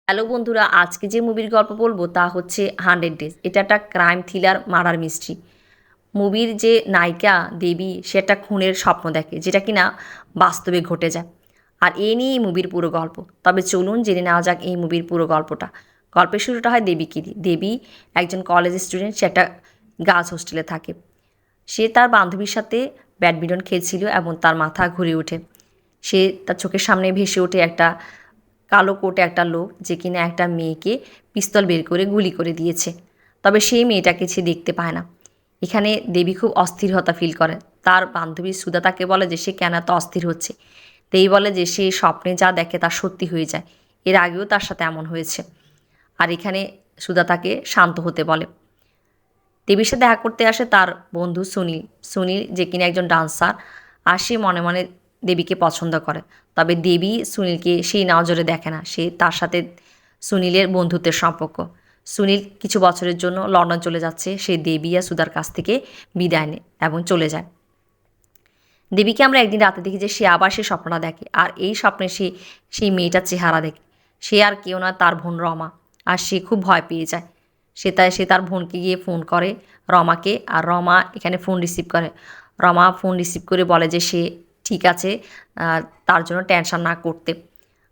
Hello বন্ধুরা, আজকে যে মুভির গল্প বলবো তা হচ্ছে 100 ডেজ। এটা একটা ক্রাইম থ্রিলার মার্ডার মিস্ট্রি। মুভির যে নায়িকা দেবী সে একটা খুনের স্বপ্ন দেখে, যেটা কিনা বাস্তবে ঘটে যায়। আর এ নিয়েই মুভির পুরো গল্প। তবে চলুন জেনে নেওয়া যাক এই মুভির পুরো গল্পটা। গল্পের শুরুটা হয় দেবীকে দিয়ে। দেবী একজন কলেজ স্টুডেন্ট, সে একটা গার্লস হোস্টেলে থাকে। সে তার বান্ধবীর সাথে ব্যাডমিন্টন খেলছিল এবং তার মাথা ঘুরে ওঠে। সে তার চোখের সামনে ভেসে ওঠে একটা কালো কোটে একটা লোক, যে কিনা একটা মেয়েকে পিস্তল বের করে গুলি করে দিয়েছে। তবে সেই মেয়েটাকে সে দেখতে পায় না। এখানে দেবী খুব অস্থিরতা ফিল করে। তার বান্ধবী সুধা তাকে বলে যে সে কেন এত অস্থির হচ্ছে। তেই বলে যে সে স্বপ্নে যা দেখে তা সত্যি হয়ে যায়। এর আগেও তার সাথে এমন হয়েছে। আর এখানে সুধা তাকে শান্ত হতে বলে। দেবীর সাথে দেখা করতে আসে তার বন্ধু সুনীল। সুনীল যে কিনা একজন ডান্সার, আর সে মনে মনে দেবীকে পছন্দ করে। তবে দেবী সুনীলকে সেই নজরে দেখে না। সে তার সাথে সুনীলের বন্ধুত্বের সম্পর্ক। সুনীল কিছু বছরের জন্য লন্ডন চলে যাচ্ছে। সে দেবী আর সুধার কাছ থেকে বিদায় নেয় এবং চলে যায়। দেবীকে আমরা একদিন রাতে দেখি যে সে আবার সে স্বপ্নটা দেখে, আর এই স্বপ্নে সে সেই মেয়েটার চেহারা দেখে। সে আর কেউ না, তার বোন রমা। আর সে খুব ভয় পেয়ে যায়। সে তার বোনকে গিয়ে ফোন করে, রমাকে। আর রমা এখানে ফোন রিসিভ করে। রমা ফোন রিসিভ করে বলে যে সে ঠিক আছে, তার জন্য টেনশন না করতে।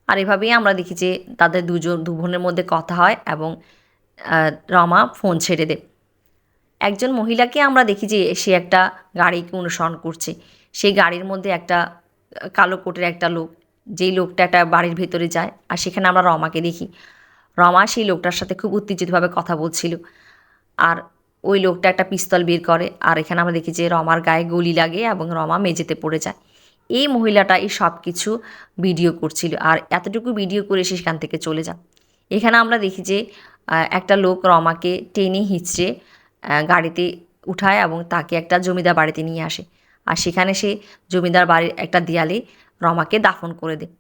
আর এভাবেই আমরা দেখি যে তাদের দু বোনের মধ্যে কথা হয় এবং রমা ফোন ছেড়ে দেয়। একজন মহিলাকে আমরা দেখি যে সে একটা গাড়িকে অনুসরণ করছে। সেই গাড়ির মধ্যে একটা কালো কোটের একটা লোক, যেই লোকটা একটা বাড়ির ভেতরে যায়। আর সেখানে আমরা রমাকে দেখি। রমা সেই লোকটার সাথে খুব উত্তেজিতভাবে কথা বলছিল। আর ওই লোকটা একটা পিস্তল বের করে। আর এখানে আমরা দেখি যে রমার গায়ে গুলি লাগে এবং রমা মেঝেতে পড়ে যায়। এই মহিলাটা এই সব কিছু ভিডিও করছিল, আর এতটুকু ভিডিও করে সে সেখান থেকে চলে যায়। এখানে আমরা দেখি যে একটা লোক রমাকে টেনে হিঁচড়ে গাড়িতে উঠায় এবং তাকে একটা জমিদার বাড়িতে নিয়ে আসে। আর সেখানে সে জমিদার বাড়ির একটা দেয়ালে রমাকে দাফন করে দেয়।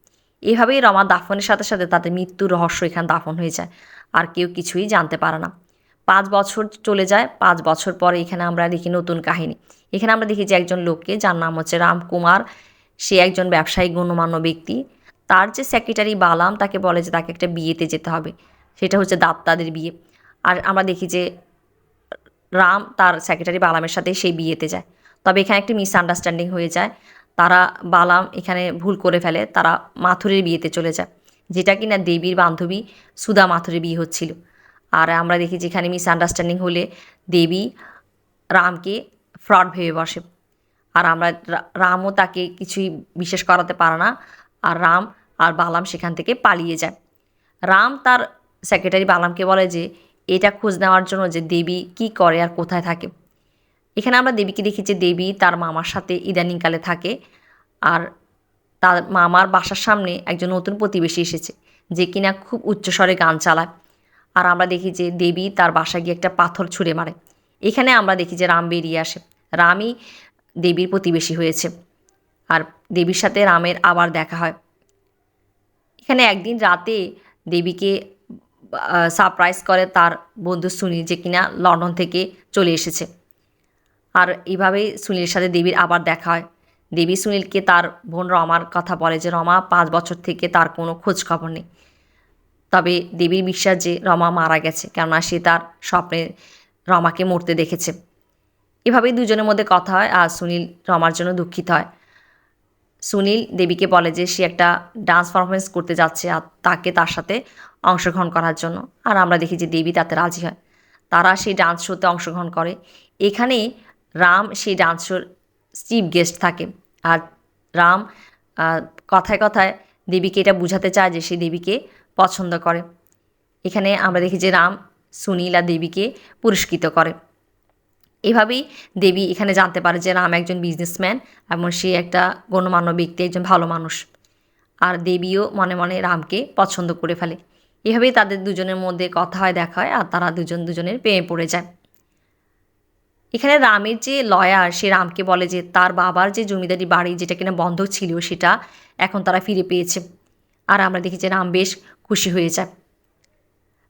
এভাবেই রমা দাফনের সাথে সাথে তাদের মৃত্যুর রহস্য এখানে দাফন হয়ে যায়। আর কেউ কিছুই জানতে পারে না। 5 বছর চলে যায়। 5 বছর পরে এখানে আমরা দেখি নতুন কাহিনী। এখানে আমরা দেখি যে একজন লোককে, যার নাম হচ্ছে রামকুমার, সে একজন ব্যবসায়ী গণ্যমান্য ব্যক্তি। তার যে সেক্রেটারি বালাম তাকে বলে যে তাকে একটা বিয়েতে যেতে হবে। সেটা হচ্ছে দাত্তাদের বিয়ে। আর আমরা দেখি যে রাম তার সেক্রেটারি বালামের সাথে সেই বিয়েতে যায়। তবে এখানে একটি মিসআন্ডারস্ট্যান্ডিং হয়ে যায়। তারা বালাম এখানে ভুল করে ফেলে, তারা মাথুরের বিয়েতে চলে যায়, যেটা কিনা দেবীর বান্ধবী সুধা মাথুরের বিয়ে হচ্ছিল। আর আমরা দেখি যেখানে মিসআন্ডারস্ট্যান্ডিং হলে দেবী রামকে ফ্রড ভেবে বসে। আর আমরা রামও তাকে কিছুই বিশ্বাস করাতে পারে না। আর রাম আর বালাম সেখান থেকে পালিয়ে যায়। রাম তার সেক্রেটারি বালামকে বলে যে এটা খোঁজ নেওয়ার জন্য যে দেবী কী করে আর কোথায় থাকে। এখানে আমরা দেবীকে দেখি যে দেবী তার মামার সাথে ইদানিংকালে থাকে। আর তার মামার বাসার সামনে একজন নতুন প্রতিবেশী এসেছে, যে কিনা খুব উচ্চস্বরে গান চালায়। আর আমরা দেখি যে দেবী তার বাসায় গিয়ে একটা পাথর ছুঁড়ে মারে। এখানে আমরা দেখি যে রাম বেরিয়ে আসে। রামই দেবীর প্রতিবেশী হয়েছে। আর দেবীর সাথে রামের আবার দেখা হয়। এখানে একদিন রাতে দেবীকে সারপ্রাইজ করে তার বন্ধু সুনীল, যে কিনা লন্ডন থেকে চলে এসেছে। আর এইভাবেই সুনীলের সাথে দেবীর আবার দেখা হয়। দেবী সুনীলকে তার বোন রমার কথা বলে যে রমা 5 বছর থেকে তার কোনো খোঁজ খবর নেই। তবে দেবীর বিশ্বাস যে রমা মারা গেছে, কেননা সে তার স্বপ্নে রমাকে মরতে দেখেছে। এভাবেই দুজনের মধ্যে কথা হয়, আর সুনীল রমার জন্য দুঃখিত হয়। সুনীল দেবীকে বলে যে সে একটা ডান্স পারফরমেন্স করতে যাচ্ছে, আর তাকে তার সাথে অংশগ্রহণ করার জন্য। আর আমরা দেখি যে দেবী তাতে রাজি হয়। তারা সেই ডান্স শোতে অংশগ্রহণ করে। এখানে রাম সেই ডান্স শোর চিফ গেস্ট থাকে। আর রাম আহ, কথায় কথায় দেবীকে এটা বোঝাতে চায় যে সে দেবীকে পছন্দ করে। এখানে আমরা দেখি যে রাম সুনীল আর দেবীকে পুরস্কৃত করে। এভাবেই দেবী এখানে জানতে পারে যে রাম একজন বিজনেসম্যান এবং সে একটা গণ্যমান্য ব্যক্তি, একজন ভালো মানুষ। আর দেবীও মনে মনে রামকে পছন্দ করে ফেলে। এভাবেই তাদের দুজনের মধ্যে কথা হয়, দেখা হয়, আর তারা দুজনের প্রেমে পড়ে যায়। এখানে রামের যে লয়ার, সে রামকে বলে যে তার বাবার যে জমিদারি বাড়ি যেটা কিনা বন্ধক ছিল সেটা এখন তারা ফিরে পেয়েছে। আর আমরা দেখি যে রাম বেশ খুশি হয়ে যায়।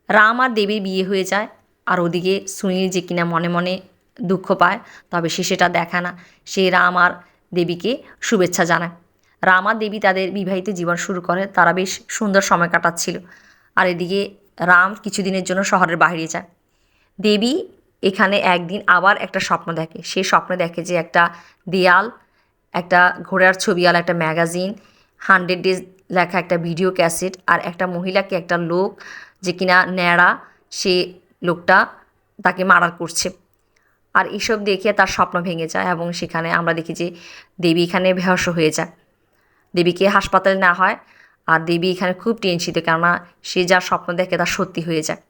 রাম আর দেবীর বিয়ে হয়ে যায়। আর ওদিকে সুনীল যে কিনা মনে মনে দুঃখ পায়, তবে সে সেটা দেখায় না। সে রাম আর দেবীকে শুভেচ্ছা জানায়। রাম আর দেবী তাদের বিবাহিত জীবন শুরু করে। তারা বেশ সুন্দর সময় কাটাচ্ছিল। আর এদিকে রাম কিছুদিনের জন্য শহরের বাইরে যায়। দেবী এখানে একদিন আবার একটা স্বপ্ন দেখে। সেই স্বপ্নে দেখে যে একটা দেয়াল, একটা ঘোড়ার ছবিওয়ালা একটা ম্যাগাজিন, 100 ডেজ লেখা একটা ভিডিও ক্যাসেট, আর একটা মহিলাকে, একটা লোক যে কিনা ন্যাড়া, সে লোকটা তাকে মার্ডার করছে। আর এসব দেখে তার স্বপ্ন ভেঙে যায় এবং সেখানে আমরা দেখি যে দেবী এখানে বেহোশ হয়ে যায়। দেবীকে হাসপাতালে নেওয়া হয় আর দেবী এখানে খুব টেনশিত, কেননা সে যা স্বপ্ন দেখে তা সত্যি হয়ে যায়।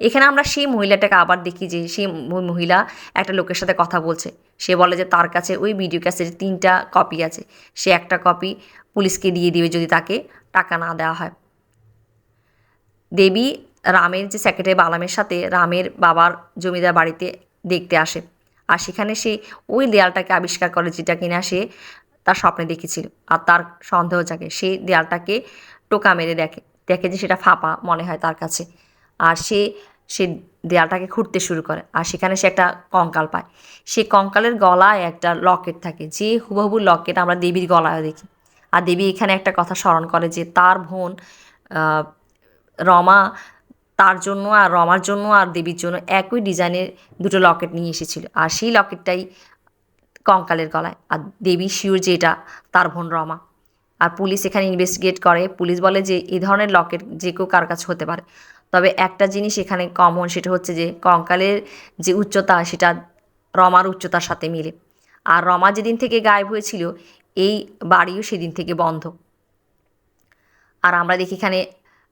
এখানে আমরা সেই মহিলাটাকে আবার দেখি যে সেই মহিলা একটা লোকের সাথে কথা বলছে। সে বলে যে তার কাছে ওই ভিডিও ক্যাসেটের 3টা কপি আছে, সে একটা কপি পুলিশকে দিয়ে দিবে যদি তাকে টাকা না দেওয়া হয়। দেবী রামের যে সেক্রেটারি বালামের সাথে রামের বাবার জমিদার বাড়িতে দেখতে আসে, আর সেখানে সে ওই দেয়ালটাকে আবিষ্কার করে যেটা কিনা সে তার স্বপ্নে দেখেছিল। আর তার সন্দেহ জাগে, সেই দেয়ালটাকে টোকা মেরে দেখে দেখে যে সেটা ফাঁপা মনে হয় তার কাছে। আর সে দেয়ালটাকে খুঁড়তে শুরু করে, আর সেখানে সে একটা কঙ্কাল পায়। সেই কঙ্কালের গলায় একটা লকেট থাকে, যে হুবহু লকেট আমরা দেবীর গলায় দেখি। আর দেবী এখানে একটা কথা স্মরণ করে যে তার বোন রমা তার জন্য আর রমার জন্য আর দেবীর জন্য একই ডিজাইনের 2টো লকেট নিয়ে এসেছিল, আর সেই লকেটটাই কঙ্কালের গলায়। আর দেবী শিওর যে এটা তার বোন রমা। আর পুলিশ এখানে ইনভেস্টিগেট করে। পুলিশ বলে যে এই ধরনের লকেট যে কেউ কার কাছে হতে পারে, তবে একটা জিনিস এখানে কমন, সেটা হচ্ছে যে কঙ্কালের যে উচ্চতা সেটা রমার উচ্চতার সাথে মিলে। আর রমা যেদিন থেকে গায়েব হয়েছিল এই বাড়িও সেদিন থেকে বন্ধ। আর আমরা দেখি এখানে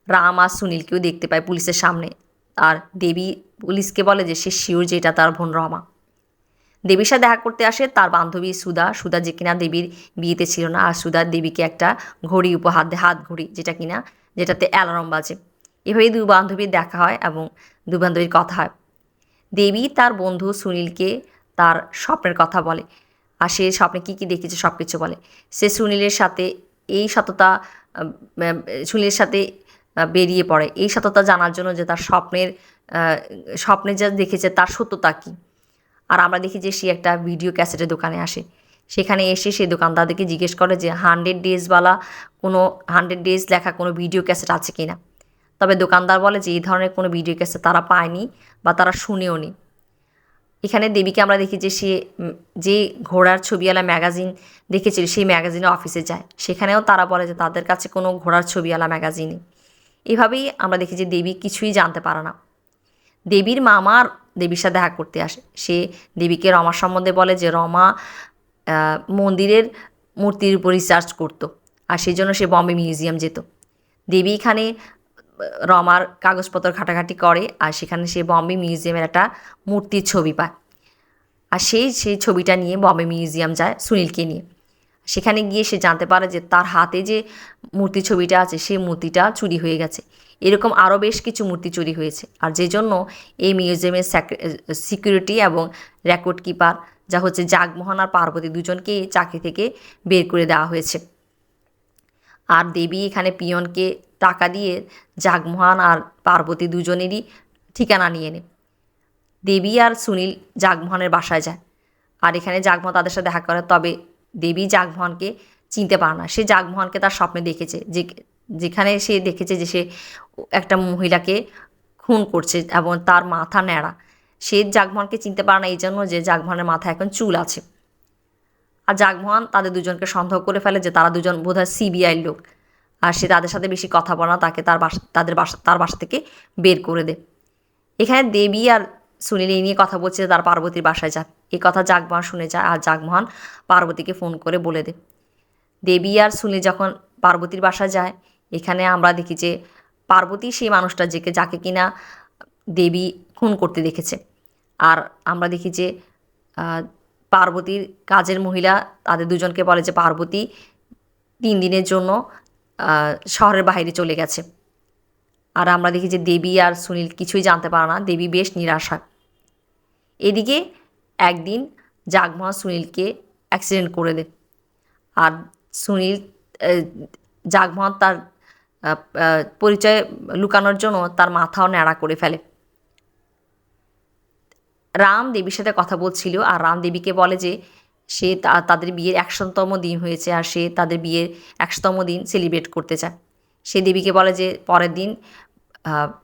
রাম আর সুনীলকেও দেখতে পাই পুলিশের সামনে। আর দেবী পুলিশকে বলে যে সে শিওর যে এটা তার বোন রমা। দেবীর সাথে দেখা করতে আসে তার বান্ধবী সুধা যে কিনা দেবীর বিয়েতে ছিল না। আর সুধা দেবীকে একটা ঘড়ি উপহার দেয়, হাত ঘড়ি, যেটাতে অ্যালার্ম বাজে। এভাবেই 2 বান্ধবীর দেখা হয় এবং 2 বান্ধবীর কথা হয়। দেবী তার বন্ধু সুনীলকে তার স্বপ্নের কথা বলে, আর সে স্বপ্নে কী কী দেখেছে সব কিছু বলে। সে সুনীলের সাথে এই সততা সুনীলের সাথে বেরিয়ে পড়ে এই সততা জানার জন্য যে তার স্বপ্নে যা দেখেছে তার সত্যতা কী। আর আমরা দেখি যে সে একটা ভিডিও ক্যাসেটের দোকানে আসে। সেখানে এসে সে দোকানদারদেরকে জিজ্ঞেস করে যে 100 ডেজওয়ালা কোনো 100 ডেজ লেখা কোনো ভিডিও ক্যাসেট আছে কি না। তবে দোকানদার বলে যে এই ধরনের কোনো ভিডিও ক্যাসেট তারা পায়নি বা তারা শুনেও নি। এখানে দেবীকে আমরা দেখি যে সে যে ঘোড়ার ছবিওয়ালা ম্যাগাজিন দেখেছিল সেই ম্যাগাজিনের অফিসে যায়। সেখানেও তারা বলে যে তাদের কাছে কোনো ঘোড়ার ছবিওয়ালা ম্যাগাজিন নেই। এভাবেই আমরা দেখি যে দেবী কিছুই জানতে পারে না। দেবীর মামার দেবীর সাথে দেখা করতে আসে। সে দেবীকে রমার সম্বন্ধে বলে যে রমা মন্দিরের মূর্তির উপর রিসার্চ করতো, আর সেই জন্য সে বম্বে মিউজিয়াম যেত। দেবী এখানে রমার কাগজপত্র ঘাটাঘাটি করে, আর সেখানে সে বম্বে মিউজিয়ামের একটা মূর্তির ছবি পায়। আর সেই ছবিটা নিয়ে বম্বে মিউজিয়াম যায় সুনীলকে নিয়ে। সেখানে গিয়ে সে জানতে পারে যে তার হাতে যে মূর্তি ছবিটা আছে সেই মূর্তিটা চুরি হয়ে গেছে। এরকম আরও বেশ কিছু মূর্তি চুরি হয়েছে, আর যে জন্য এই মিউজিয়ামের সিকিউরিটি এবং রেকর্ড কিপার যা হচ্ছে জাগমোহন আর পার্বতী দুজনকেই চাকরি থেকে বের করে দেওয়া হয়েছে। আর দেবী এখানে পিয়নকে টাকা দিয়ে জাগমোহন আর পার্বতী দুজনেরই ঠিকানা নিয়ে নেয়। দেবী আর সুনীল জাগমোহনের বাসায় যায়, আর এখানে জাগমোহন তাদের সাথে দেখা করে। তবে দেবী জাগমোহনকে চিনতে পারে না। সে জাগমোহনকে তার স্বপ্নে দেখেছে, যেখানে সে দেখেছে যে সে একটা মহিলাকে খুন করছে এবং তার মাথা ন্যাড়া। সে জাগমোহনকে চিনতে পারে না এই জন্য যে জাগমোহনের মাথায় এখন চুল আছে। আর জাগমোহন তাদের দুজনকে সন্দেহ করে ফেলে যে তারা দুজন বোধহয় সিবিআইয়ের লোক, আর সে তাদের সাথে বেশি কথা বলে না, তাকে তার বাসা থেকে বের করে দেয়। এখানে দেবী আর সুনীল এই নিয়ে কথা বলছে যে তার পার্বতীর বাসায় যাক। এই কথা জাগমোহন শুনে যায়, আর জাগমোহন পার্বতীকে ফোন করে বলে দেয়। দেবী আর সুনীল যখন পার্বতীর বাসায় যায়, এখানে আমরা দেখি যে পার্বতী সেই মানুষটা যাকে কিনা দেবী খুন করতে দেখেছে। আর আমরা দেখি যে পার্বতীর কাজের মহিলা তাদের দুজনকে বলে যে পার্বতী 3 দিনের জন্য শহরের বাইরে চলে গেছে। আর আমরা দেখি যে দেবী আর সুনীল কিছুই জানতে পারে না। দেবী বেশ নিরাশ হয়। এদিকে একদিন জাগমোহন সুনীলকে অ্যাক্সিডেন্ট করে দেয়, আর সুনীল জাগমোহন তার পরিচয় লুকানোর জন্য তার মাথাও ন্যাড়া করে ফেলে। রাম দেবীর সাথে কথা বলছিল, আর রাম দেবীকে বলে যে সে তাদের বিয়ের 100তম দিন হয়েছে, আর সে তাদের বিয়ের 100তম দিন সেলিব্রেট করতে চায়। সে দেবীকে বলে যে পরের দিন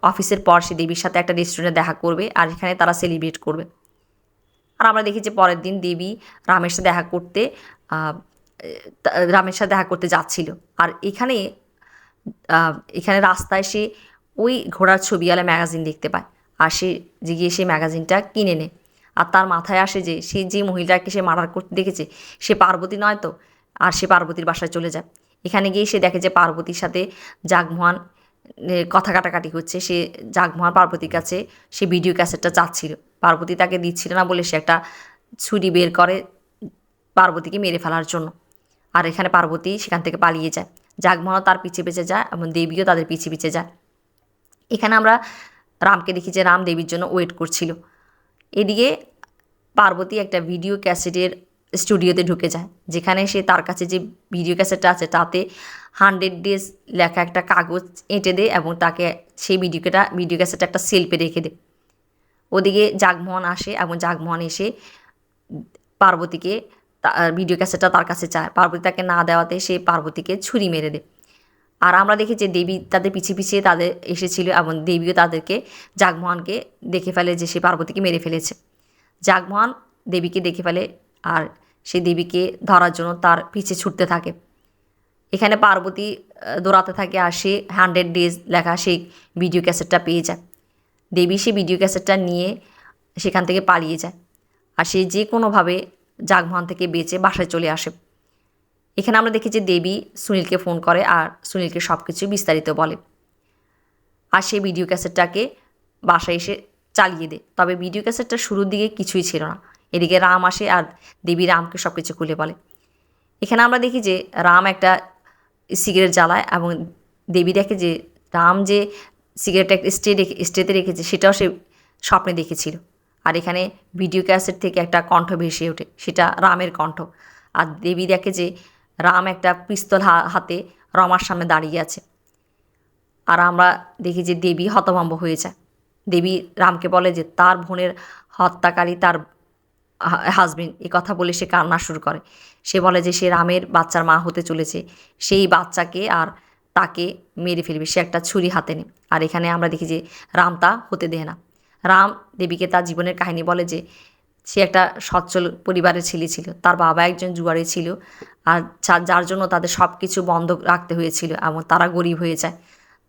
অফিসের পর সে দেবীর সাথে একটা রেস্টুরেন্টে দেখা করবে আর এখানে তারা সেলিব্রেট করবে। আর আমরা দেখি যে পরের দিন দেবী রামের সাথে দেখা করতে আহ, রামের সাথে দেখা করতে যাচ্ছিল। আর এখানে রাস্তায় সে ওই ঘোড়ার ছবিওয়ালা ম্যাগাজিন দেখতে পায়। আর সে যে গিয়ে সেই ম্যাগাজিনটা কিনে নেয়। আর তার মাথায় আসে যে সে যে মহিলাকে সে মার্ডার করতে দেখেছে সে পার্বতী নয় তো। আর সে পার্বতীর বাসায় চলে যায়। এখানে গিয়ে সে দেখে যে পার্বতীর সাথে জাগমোহন কথা কাটাকাটি হচ্ছে। সে জাগমোহন পার্বতীর কাছে সে ভিডিও ক্যাসেটটা চাচ্ছিল, পার্বতী তাকে দিচ্ছিল না বলে সে একটা ছুরি বের করে পার্বতীকে মেরে ফেলার জন্য। আর এখানে পার্বতী সেখান থেকে পালিয়ে যায়। জাগমোহনও তার পিছে পিছে যায় এবং দেবীও তাদের পিছে পিছে যায়। এখানে আমরা রামকে দেখি যে রাম দেবীর জন্য ওয়েট করছিল। এদিকে পার্বতী একটা ভিডিও ক্যাসেটের স্টুডিওতে ঢুকে যায়, যেখানে সে তার কাছে যে ভিডিও ক্যাসেটটা আছে তাতে 100 ডেজ লেখা একটা কাগজ এঁটে দেয় এবং তাকে সেই ভিডিও ক্যাসেটটা একটা সেলফে রেখে দেয়। ওদিকে জাগমোহন আসে এবং জাগমোহন এসে পার্বতীকে ভিডিও ক্যাসেটটা তার কাছে চায়। পার্বতী তাকে না দেওয়াতে সে পার্বতীকে ছুরি মেরে দেয়। আর আমরা দেখি যে দেবী তাদের পিছিয়ে পিছিয়ে তাদের এসেছিল এবং দেবীও তাদেরকে জাগমোহনকে দেখে ফেলে যে সে পার্বতীকে মেরে ফেলেছে। জাগমোহন দেবীকে দেখে ফেলে আর সে দেবীকে ধরার জন্য তার পিছে ছুটতে থাকে। এখানে পার্বতী দৌড়াতে থাকে আর সে 100 ডেজ লেখা সেই ভিডিও ক্যাসেটটা পেয়ে যায়। দেবী সে ভিডিও ক্যাসেটটা নিয়ে সেখান থেকে পালিয়ে যায়। আর সে যে কোনোভাবে জাগমোহন থেকে বেঁচে বাসায় চলে আসে। এখানে আমরা দেখি যে দেবী সুনীলকে ফোন করে আর সুনীলকে সব কিছু বিস্তারিত বলে। আর সে ভিডিও ক্যাসেটটাকে বাসায় এসে চালিয়ে দেয়। তবে ভিডিও ক্যাসেটটা শুরুর দিকে কিছুই ছিল না। এদিকে রাম আসে আর দেবী রামকে সব কিছু খুলে বলে। এখানে আমরা দেখি যে রাম একটা সিগারেট জ্বালায় এবং দেবী দেখে যে রাম যে সিগারেটটা স্টেতে রেখেছে সেটাও সে স্বপ্নে দেখেছিল। আর এখানে ভিডিও ক্যাসেট থেকে একটা কণ্ঠ ভেসে ওঠে, সেটা রামের কণ্ঠ। আর দেবী দেখে যে রাম একটা পিস্তল হাতে রমার সামনে দাঁড়িয়ে আছে। আর আমরা দেখি যে দেবী হতভম্ব হয়ে যায়। দেবী রামকে বলে যে তার বোনের হত্যাকারী তার হাজবেন্ড, এ কথা বলে সে কান্না শুরু করে। সে বলে যে সে রামের বাচ্চার মা হতে চলেছে, সেই বাচ্চাকে আর তাকে মেরে ফেলবে, সে একটা ছুরি হাতে নেয়। আর এখানে আমরা দেখি যে রাম তা হতে দেয় না। রাম দেবীকে তার জীবনের কাহিনী বলে যে সে একটা সচ্ছল পরিবারের ছেলে ছিল, তার বাবা একজন জুয়ারি ছিল আর যার জন্য তাদের সব কিছু বন্ধ রাখতে হয়েছিল এবং তারা গরিব হয়ে যায়,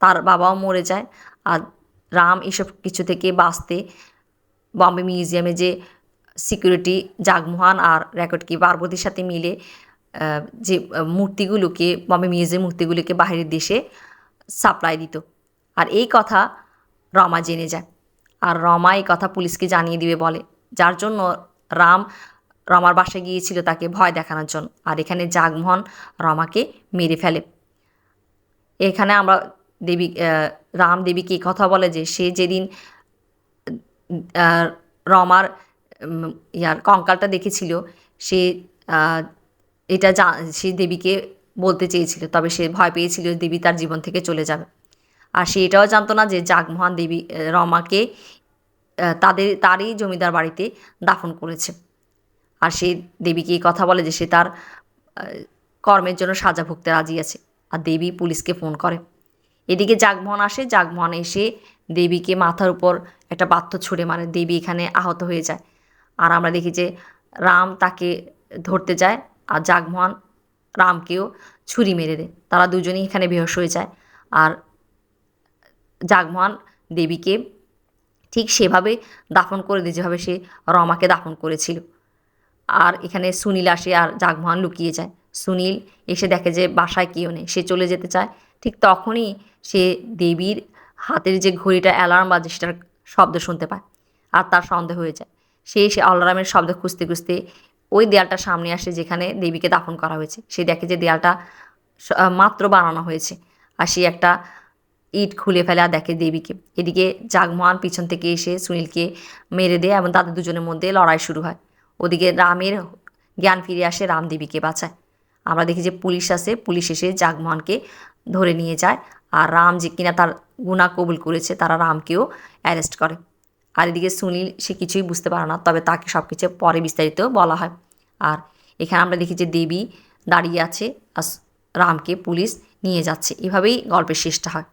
তার বাবাও মরে যায়। আর রাম এসব কিছু থেকে বাঁচতে বম্বে মিউজিয়ামে যে সিকিউরিটি জাগমোহন আর রেকর্ড কি পার্বতীর সাথে মিলে যে মূর্তিগুলোকে বম্বে মিউজিয়াম মূর্তিগুলোকে বাইরের দেশে সাপ্লাই দিত। আর এই কথা রমা জেনে যায় আর রমা এই কথা পুলিশকে জানিয়ে দিবে বলে, যার জন্য রাম রমার বাসায় গিয়েছিল তাকে ভয় দেখানোর জন্য। আর এখানে জাগমোহন রমাকে মেরে ফেলে। এখানে আমরা রাম দেবীকে এই কথা বলে যে সে যেদিন রমার কঙ্কালটা দেখেছিল সে এটা সে দেবীকে বলতে চেয়েছিল, তবে সে ভয় পেয়েছিল দেবী তার জীবন থেকে চলে যাবে। আর সে এটাও জানতো না যে জাগমোহন দেবী রমাকে তারই জমিদার বাড়িতে দাফন করেছে। আর সে দেবীকে এই কথা বলে যে সে তার কর্মের জন্য সাজা ভুগতে রাজি আছে। আর দেবী পুলিশকে ফোন করে। এদিকে জাগমোহন আসে, জাগমোহন এসে দেবীকে মাথার উপর একটা পাথর ছুঁড়ে মারে, দেবী এখানে আহত হয়ে যায়। আর আমরা দেখি যে রাম তাকে ধরতে যায় আর জাগমোহন রামকেও ছুরি মেরে দেয়। তারা দুজনেই এখানে বেহুশ হয়ে যায়। আর জাগমোহন দেবীকে ঠিক সেভাবে দাফন করে দেয় যেভাবে সে রমাকে দাফন করেছিল। আর এখানে সুনীল আসে আর জাগমোহন লুকিয়ে যায়। সুনীল এসে দেখে যে বাসায় কেউ নেই, সে চলে যেতে চায়। ঠিক তখনই সে দেবীর হাতের যে ঘড়িটা অ্যালার্ম বাজে সেটার শব্দ শুনতে পায় আর তার সন্দেহ হয়ে যায়। সে অ্যালার্মের শব্দ খুঁজতে খুঁজতে ওই দেয়ালটার সামনে আসে যেখানে দেবীকে দাফন করা হয়েছে। সে দেখে যে দেয়ালটা মাত্র বানানো হয়েছে। আর সে একটা ইট খুলে ফেলে আর দেখে দেবীকে। এদিকে জাগমোহন পিছন থেকে এসে সুনীলকে মেরে দেয় এবং তাদের দুজনের মধ্যে লড়াই শুরু হয়। ওদিকে রামের জ্ঞান ফিরে আসে, রাম দেবীকে বাঁচায়। আমরা দেখি যে পুলিশ আসে, পুলিশ এসে জাগমোহনকে ধরে নিয়ে যায়। আর রাম যে কিনা তার গুনাহ কবুল করেছে তারা রামকেও অ্যারেস্ট করে। আর এদিকে সুনীল সে কিছুই বুঝতে পারে না, তবে তাকে সব কিছু পরে বিস্তারিত বলা হয়। আর এখানে আমরা দেখি যে দেবী দাঁড়িয়ে আছে আর রামকে পুলিশ নিয়ে যাচ্ছে, এভাবেই গল্পের শেষটা হয়।